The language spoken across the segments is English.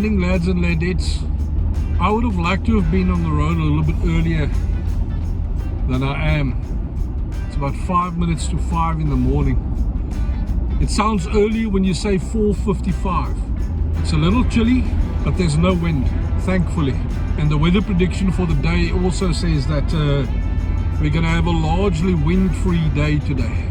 morning, lads and ladettes. I would have liked to have been on the road a little bit earlier than I am. It's about 5 minutes to 5 in the morning. It sounds early when you say 4:55. It's a little chilly, but there's no wind, thankfully. And the weather prediction for the day also says that we're going to have a largely wind-free day today.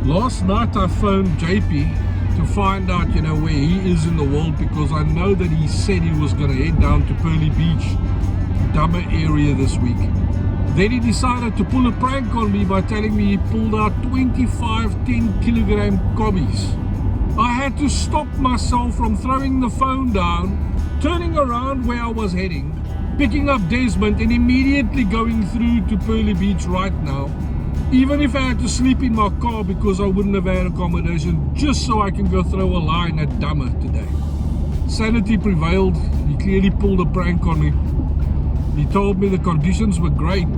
Last night I phoned JP to find out, where he is in the world, because I know that he said he was going to head down to Pearly Beach, Dummer area this week. Then he decided to pull a prank on me by telling me he pulled out 25 10-kilogram cobbies. I had to stop myself from throwing the phone down, turning around where I was heading, picking up Desmond and immediately going through to Pearly Beach right now. Even if I had to sleep in my car because I wouldn't have had accommodation, just so I can go throw a line at Dummer today. Sanity prevailed. He clearly pulled a prank on me. He told me the conditions were great-ish,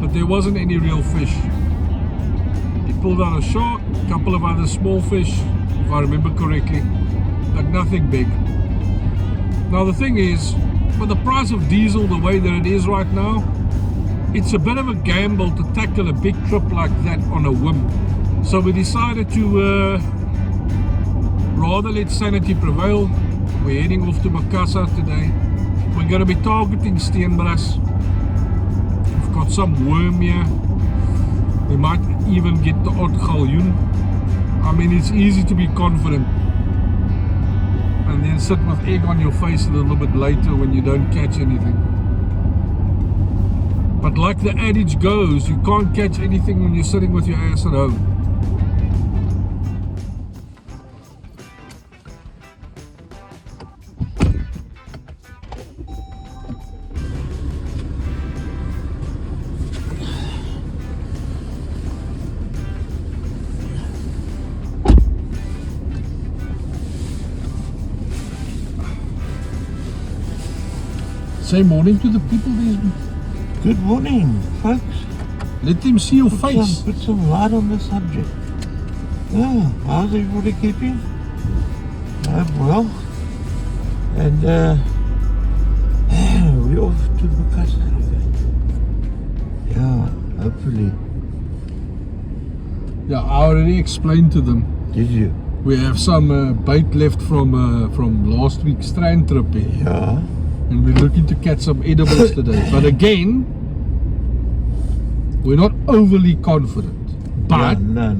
but there wasn't any real fish. He pulled out a shark, a couple of other small fish, if I remember correctly, but nothing big. Now the thing is, with the price of diesel the way that it is right now, it's a bit of a gamble to tackle a big trip like that on a whim. So we decided to rather let sanity prevail. We're heading off to Makassar today. We're going to be targeting Steenbras. We've got some worm here. We might even get the odd galjoen. I mean, it's easy to be confident and then sit with egg on your face a little bit later when you don't catch anything. But like the adage goes, you can't catch anything when you're sitting with your ass at home. Say morning to the people, Desmond. Good morning, folks. Let them see your face. Put some light on the subject. Yeah, how's everybody keeping? I'm well. And we're off to Makassar. Yeah, hopefully. Yeah, I already explained to them. Did you? We have some bait left from last week's strand trip here. Yeah. And we're looking to catch some edibles today. But again, we're not overly confident. But no.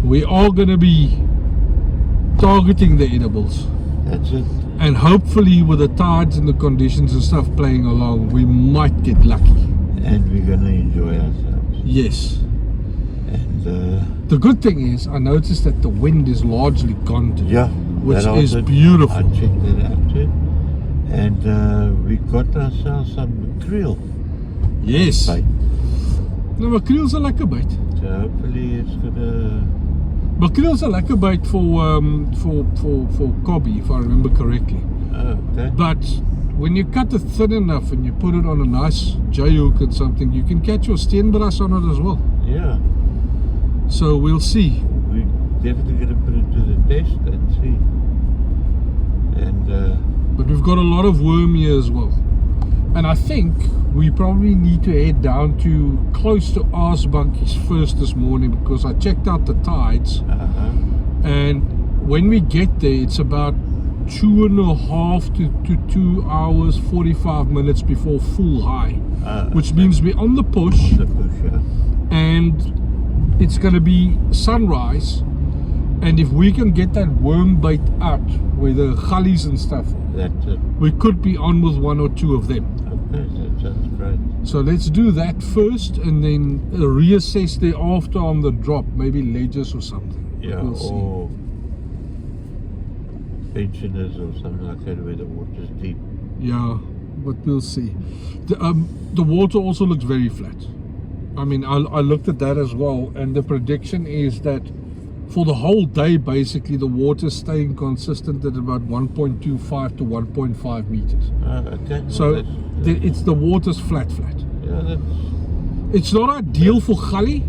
we are going to be targeting the edibles. That's it. And hopefully with the tides and the conditions and stuff playing along, we might get lucky. And we're going to enjoy ourselves. Yes. And the good thing is, I noticed that the wind is largely gone today. yeah, which is beautiful. I checked that out too. And we got ourselves some krill. Yes. Bait. No, makreel's a lekker bait. So hopefully it's gonna. Makreel's a lekker bait for cobby, if I remember correctly. Okay. But when you cut it thin enough and you put it on a nice J-hook and something, you can catch your steenbras on it as well. Yeah. So we'll see. We definitely gonna put it to the test and see. And but we've got a lot of worm here as well. And I think we probably need to head down to close to Aasbankies first this morning, because I checked out the tides. And when we get there, it's about 2.5 to 2 hours 45 minutes before full high, which means we're on the push. And it's going to be sunrise. And if we can get that worm bait out with the gullies and stuff, that's it. We could be on with 1 or 2 of them. Okay, that sounds great. So let's do that first and then reassess thereafter on the drop, maybe ledges or something. Yeah, we'll see. or pensioners or something like that where the water's deep. Yeah, but we'll see. The water also looks very flat. I mean, I looked at that as well, and the prediction is that for the whole day, basically, the water's staying consistent at about 1.25 to 1.5 meters. Okay. So it's the water's flat. Yeah, it's not ideal for gully,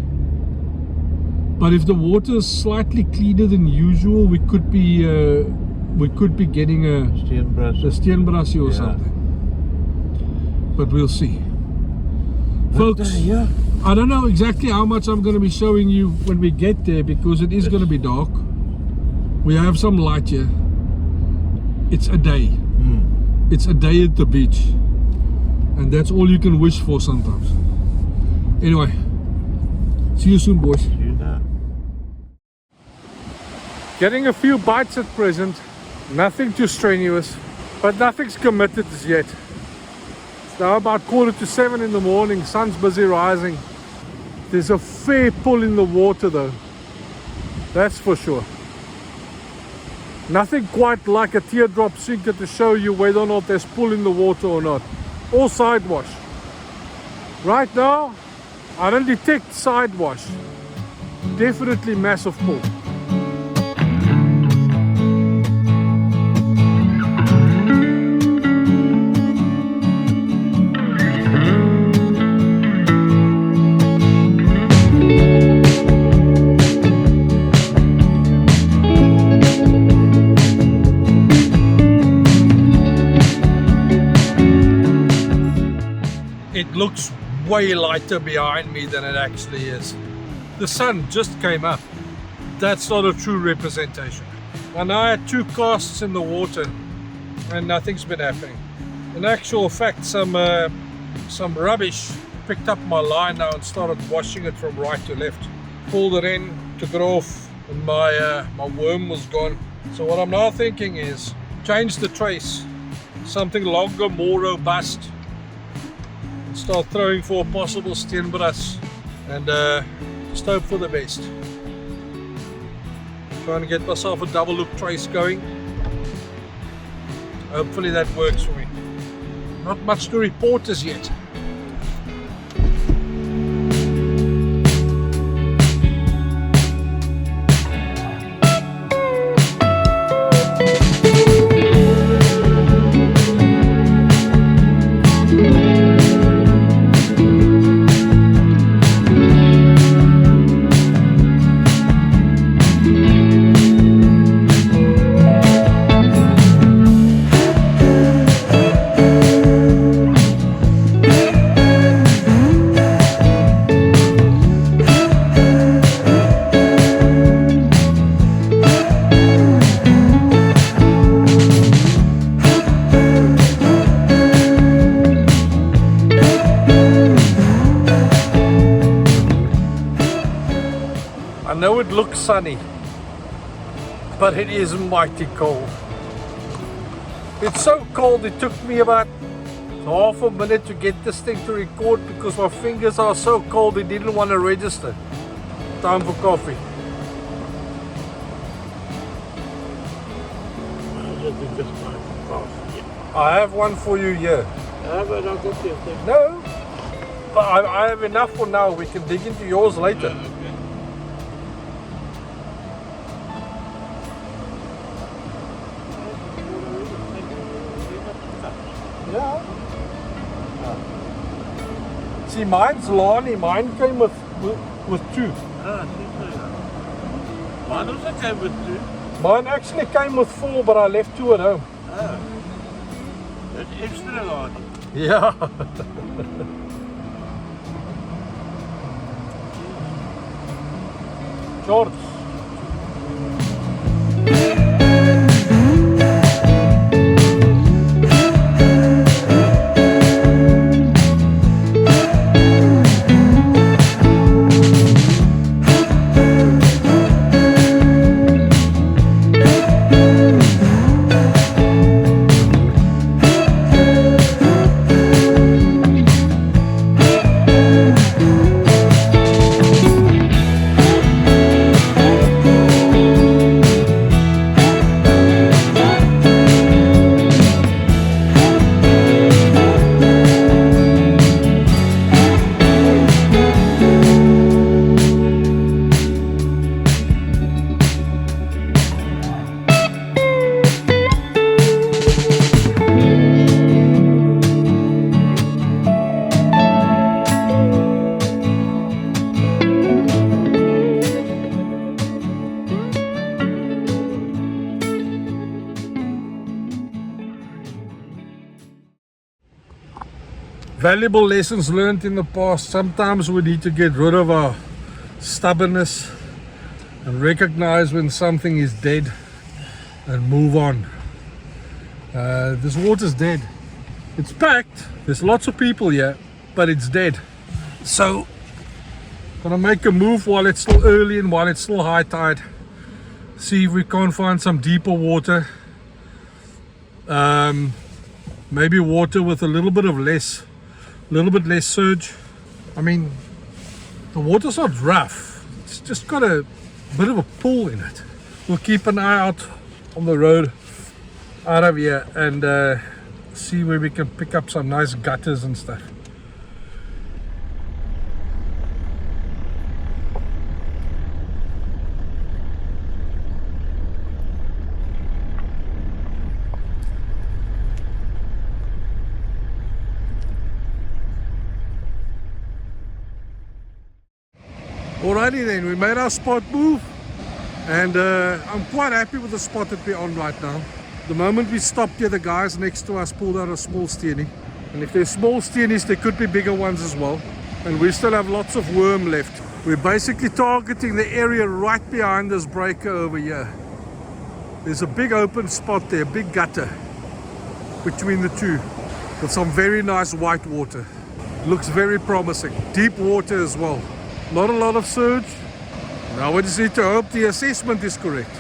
but if the water is slightly cleaner than usual, we could be we could be getting a steenbrassie or something. But we'll see. Folks, yeah. I don't know exactly how much I'm going to be showing you when we get there, because it is going to be dark. We have some light here. It's a day. It's a day at the beach, and that's all you can wish for sometimes. Anyway, see you soon, boys. See you now. Getting a few bites at present. Nothing too strenuous, but nothing's committed as yet. It's now about 6:45 in the morning. Sun's busy rising. There's a fair pull in the water though, that's for sure. Nothing quite like a teardrop sinker to show you whether or not there's pull in the water or not. Or side wash. Right now, I don't detect side wash. Definitely massive pull. It looks way lighter behind me than it actually is. The sun just came up. That's not a true representation. I now had 2 casts in the water and nothing's been happening. In actual fact, some rubbish picked up my line now and started washing it from right to left. Pulled it in, took it off, and my worm was gone. So what I'm now thinking is change the trace, something longer, more robust. Start throwing for a possible steenbras and just hope for the best. Trying to get myself a double loop trace going. Hopefully that works for me. Not much to report as yet. I know it looks sunny, but it is mighty cold. It's so cold it took me about half a minute to get this thing to record because my fingers are so cold it didn't want to register. Time for coffee. I have one for you here. But I'll get you a thing. No, but I have enough for now. We can dig into yours later. Yeah. See, mine's Lani. Mine came with 2. Mine also came with 2. Mine actually came with 4, but I left 2 at home. That's extra Lani. Yeah. George. Valuable lessons learned in the past. Sometimes we need to get rid of our stubbornness and recognize when something is dead and move on. This water's dead. It's packed. There's lots of people here, but it's dead. So, gonna make a move while it's still early and while it's still high tide. See if we can't find some deeper water. Maybe water with a little bit less surge. I mean, the water's not rough. It's just got a bit of a pull in it. We'll keep an eye out on the road out of here and see where we can pick up some nice gutters and stuff. Alrighty then, we made our spot move and I'm quite happy with the spot that we're on right now. The moment we stopped here, the guys next to us pulled out a small steenie, and if there's small steenies there could be bigger ones as well, and we still have lots of worm left. We're basically targeting the area right behind this breaker over here. There's a big open spot there, big gutter between the two with some very nice white water. Looks very promising. Deep water as well. Not a lot of surge. Now we just need to hope the assessment is correct.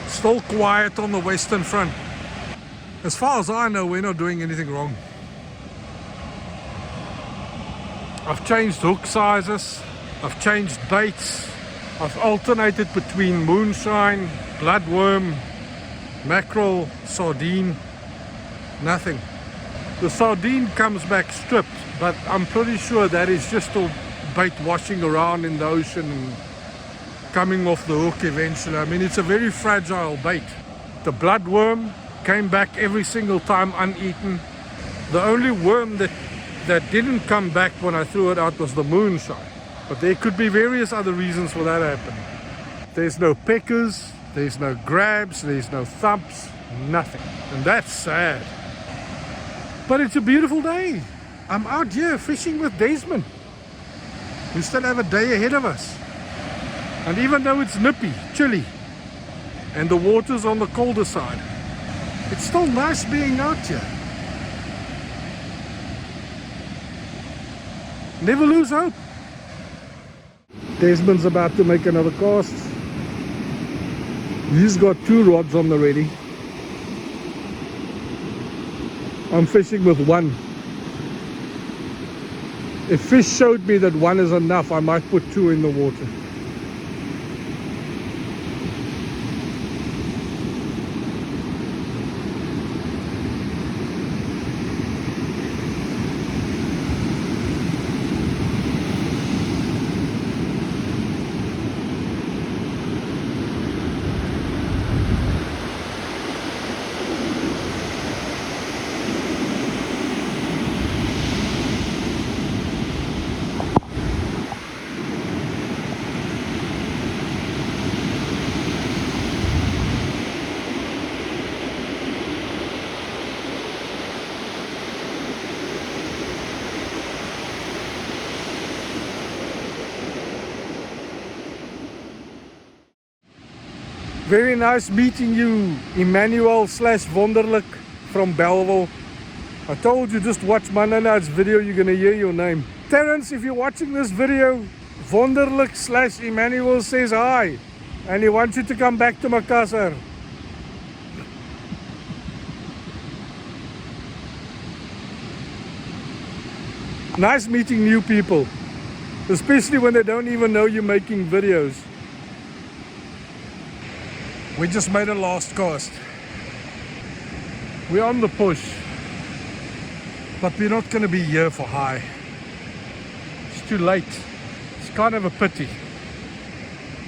Still quiet on the western front. As far as I know, we're not doing anything wrong. I've changed hook sizes, I've changed baits, I've alternated between moonshine, bloodworm, mackerel, sardine, nothing. The sardine comes back stripped, but I'm pretty sure that is just all bait washing around in the ocean and coming off the hook eventually. I mean, it's a very fragile bait. The bloodworm came back every single time uneaten. The only worm that didn't come back when I threw it out was the moonshine. But there could be various other reasons for that happening. There's no peckers, there's no grabs, there's no thumps, nothing. And that's sad. But it's a beautiful day. I'm out here fishing with Desmond. We still have a day ahead of us. And even though it's nippy, chilly, and the water's on the colder side, it's still nice being out here. Never lose hope. Desmond's about to make another cast. He's got 2 rods on the ready. I'm fishing with 1. If fish showed me that one is enough, I might put two in the water. Very nice meeting you, Emmanuel / Wonderlik from Belleville. I told you, just watch Monday night's video, you're gonna hear your name. Terence, if you're watching this video, Wonderlik / Emmanuel says hi, and he wants you to come back to Makassar. Nice meeting new people, especially when they don't even know you're making videos. We just made a last cast. We're on the push, but we're not going to be here for high. It's too late. It's kind of a pity.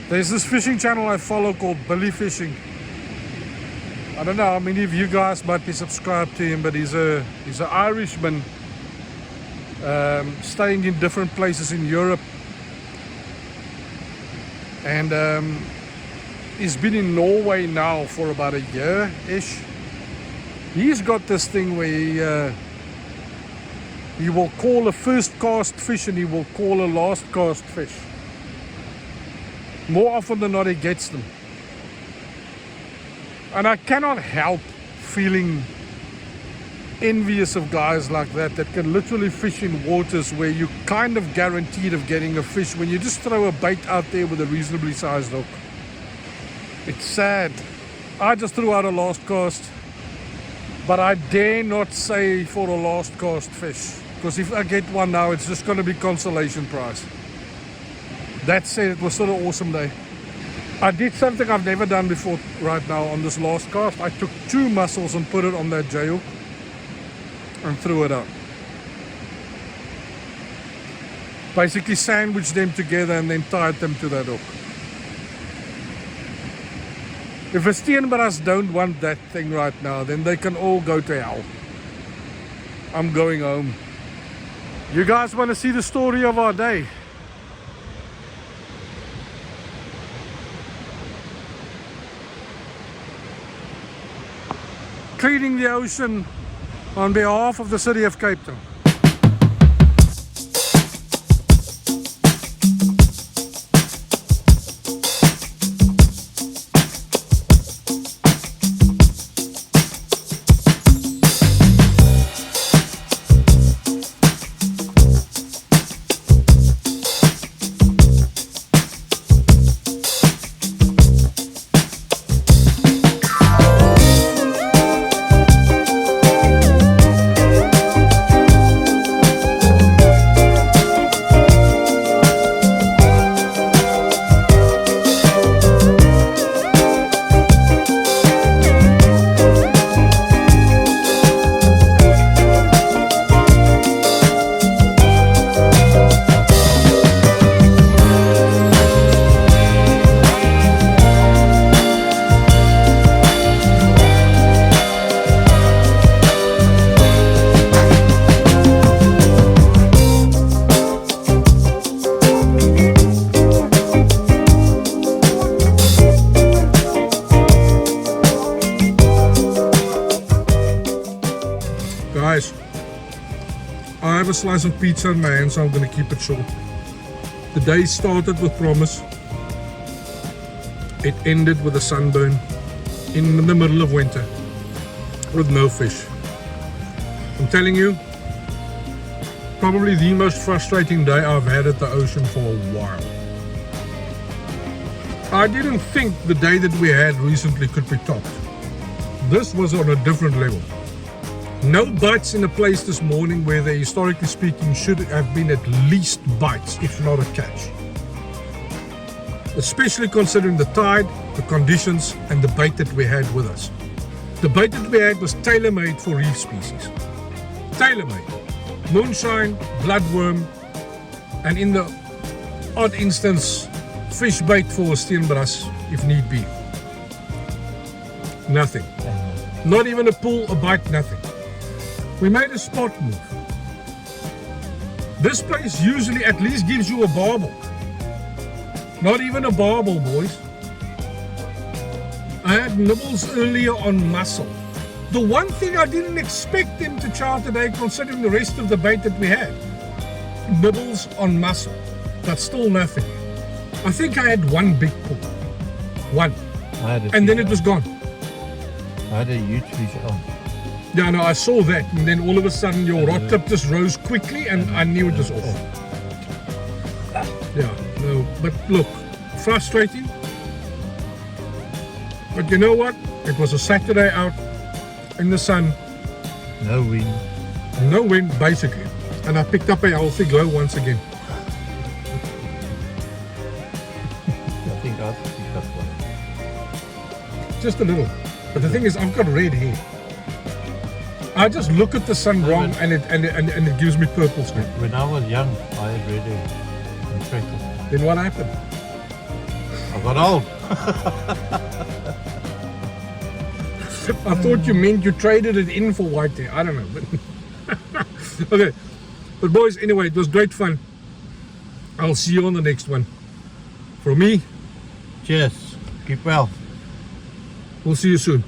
There's this fishing channel I follow called Billy Fishing. I don't know how many of you guys might be subscribed to him, but he's an Irishman staying in different places in Europe. And he's been in Norway now for about a year-ish. He's got this thing where he will call a first cast fish and he will call a last cast fish. More often than not, he gets them. And I cannot help feeling envious of guys like that can literally fish in waters where you're kind of guaranteed of getting a fish when you just throw a bait out there with a reasonably sized hook. It's sad. I just threw out a last cast, but I dare not say for a last cast fish, because if I get one now, it's just going to be consolation prize. That said, it was still an awesome day. I did something I've never done before right now on this last cast. I took 2 mussels and put it on that J hook and threw it out. Basically sandwiched them together and then tied them to that hook. If the Steenbras don't want that thing right now, then they can all go to hell. I'm going home. You guys want to see the story of our day? Cleaning the ocean on behalf of the city of Cape Town. Guys, I have a slice of pizza in my hand, so I'm going to keep it short. The day started with promise. It ended with a sunburn in the middle of winter with no fish. I'm telling you, probably the most frustrating day I've had at the ocean for a while. I didn't think the day that we had recently could be topped. This was on a different level. No bites in a place this morning where there, historically speaking, should have been at least bites, if not a catch. Especially considering the tide, the conditions, and the bait that we had with us. The bait that we had was tailor-made for reef species. Tailor-made. Moonshine, bloodworm, and in the odd instance, fish bait for steenbras if need be. Nothing. Not even a pull, a bite, nothing. We made a spot move. This place usually at least gives you a barbel. Not even a barbel, boys. I had nibbles earlier on mussel. The one thing I didn't expect them to char today, considering the rest of the bait that we had. Nibbles on mussel, but still nothing. I think I had one big pull. One. And then it was gone. I had a huge fish on. Yeah, no, I saw that, and then all of a sudden your rod tip just rose quickly, and I knew it was off. Yeah, no, but look, frustrating. But you know what? It was a Saturday out in the sun. No wind. No wind, basically. And I picked up a healthy glow once again. I think I picked up one. Just a little. But the thing is, I've got red hair. I just look at the sun wrong, and it gives me purple skin. When I was young, I had red hair. In fact, Then what happened? I got old. I thought you meant you traded it in for white hair. I don't know. But okay. But boys, anyway, it was great fun. I'll see you on the next one. For me, Cheers. Keep well. we'll see you soon.